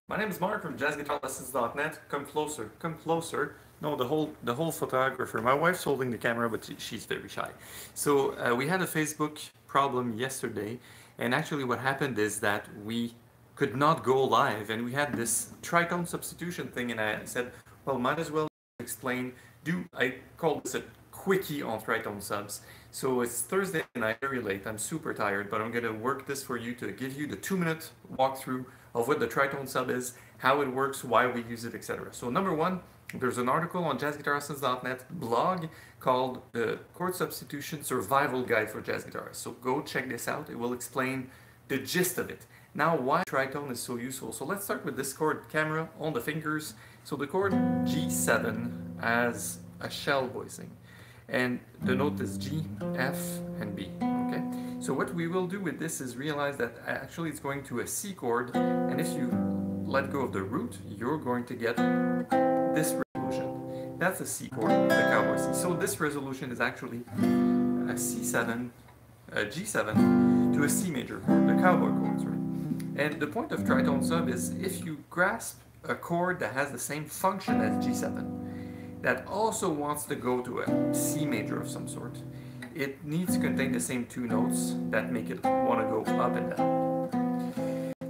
My name is Marc from JazzGuitarLessons.net. Come closer, come closer. No, the whole photographer. My wife's holding the camera, but she's very shy. So we had a Facebook problem yesterday, and actually what happened is that we could not go live, and we had this tritone substitution thing, and I said, well, might as well explain. I call this a quickie on tritone subs. So it's Thursday night, very late. I'm super tired, but I'm gonna work this for you to give you the 2-minute walkthrough of what the tritone sub is, how it works, why we use it, etc. So number one, there's an article on JazzGuitarLessons.net blog called the Chord Substitution Survival Guide for Jazz Guitarists. So go check this out. It will explain the gist of it. Now, why tritone is so useful. So let's start with this chord camera on the fingers. So the chord G7 has a shell voicing, and the note is G, F, and B. Okay. So what we will do with this is realize that actually it's going to a C chord, and if you let go of the root, you're going to get this resolution. That's a C chord, the cowboy C. So this resolution is actually a C7, a G7 to a C major chord, the cowboy chords, right? And the point of tritone sub is if you grasp a chord that has the same function as G7, that also wants to go to a C major of some sort, it needs to contain the same two notes that make it want to go up and down.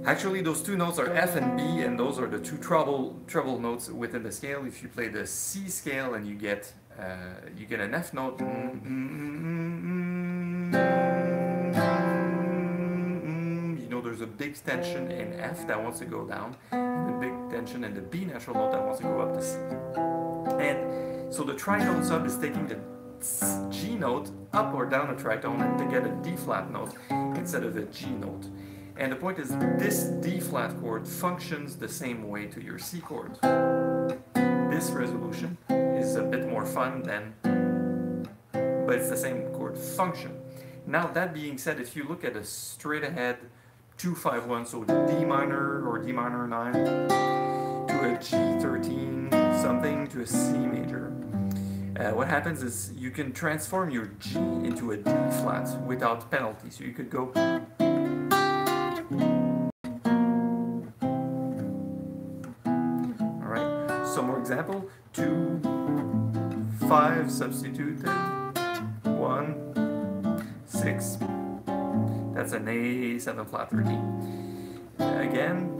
Actually, those two notes are F and B, and those are the two treble notes within the scale. If you play the C scale and you get an F note, you know there's a big tension in F that wants to go down, and a big tension in the B natural note that wants to go up to C. And so the tritone sub is taking the G note up or down a tritone and to get a D flat note instead of a G note. And the point is this D flat chord functions the same way to your C chord. This resolution is a bit more fun but it's the same chord function. Now that being said, if you look at a straight ahead 2-5-1, so D minor or D minor 9 to a G13 something to a C major, what happens is you can transform your G into a D flat without penalty. So you could go. Alright, some more example. 2, 5 substituted, 1, 6. That's an A7 flat 13. Again,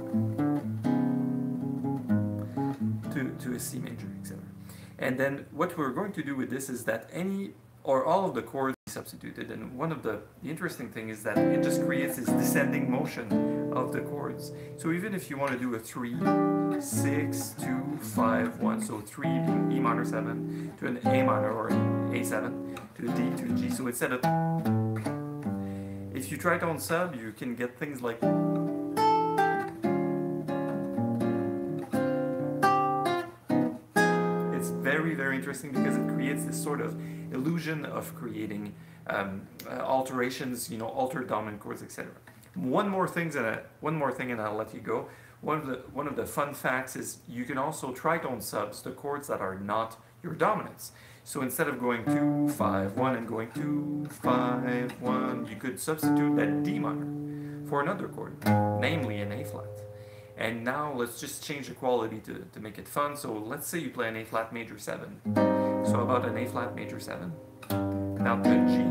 to a C major, etc. And then what we're going to do with this is that any or all of the chords substituted, and one of the interesting thing is that it just creates this descending motion of the chords. So even if you want to do a 3, 6, 2, 5, 1, so 3 E minor 7 to an A minor or an A7 to a D to a G. So instead of, if you tritone sub, you can get things like very interesting because it creates this sort of illusion of creating alterations, you know, altered dominant chords, etc. One more thing, and I'll let you go. One of the fun facts is you can also tritone subs the chords that are not your dominants. So instead of going 2, 5, 1 and going 2, 5, 1, you could substitute that D minor for another chord, namely an A flat. And now let's just change the quality to make it fun. So let's say you play an A flat major 7. So about an A flat major 7, down to a G,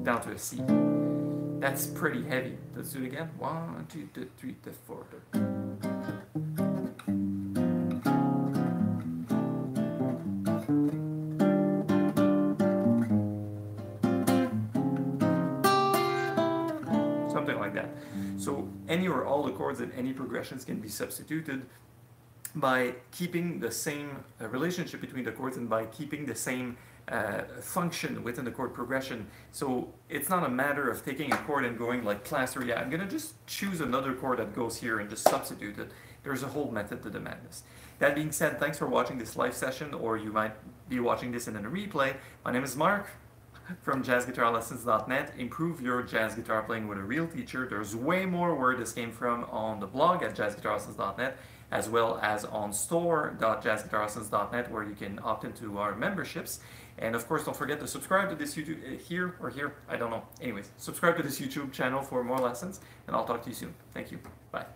down to a C. That's pretty heavy. Let's do it again. 1, 2, 3, 4. Something like that. So any or all the chords in any progressions can be substituted by keeping the same relationship between the chords and by keeping the same function within the chord progression. So it's not a matter of taking a chord and going like class 3, I'm going to just choose another chord that goes here and just substitute it. There's a whole method to the madness. That being said, thanks for watching this live session, or you might be watching this in a replay. My name is Marc from JazzGuitarLessons.net. Improve your jazz guitar playing with a real teacher. There's way more where this came from on the blog at JazzGuitarLessons.net, as well as on store.jazzguitarlessons.net, where you can opt into our memberships. And of course, don't forget to subscribe to this YouTube, here, I don't know. Anyways, subscribe to this YouTube channel for more lessons, and I'll talk to you soon. Thank you. Bye.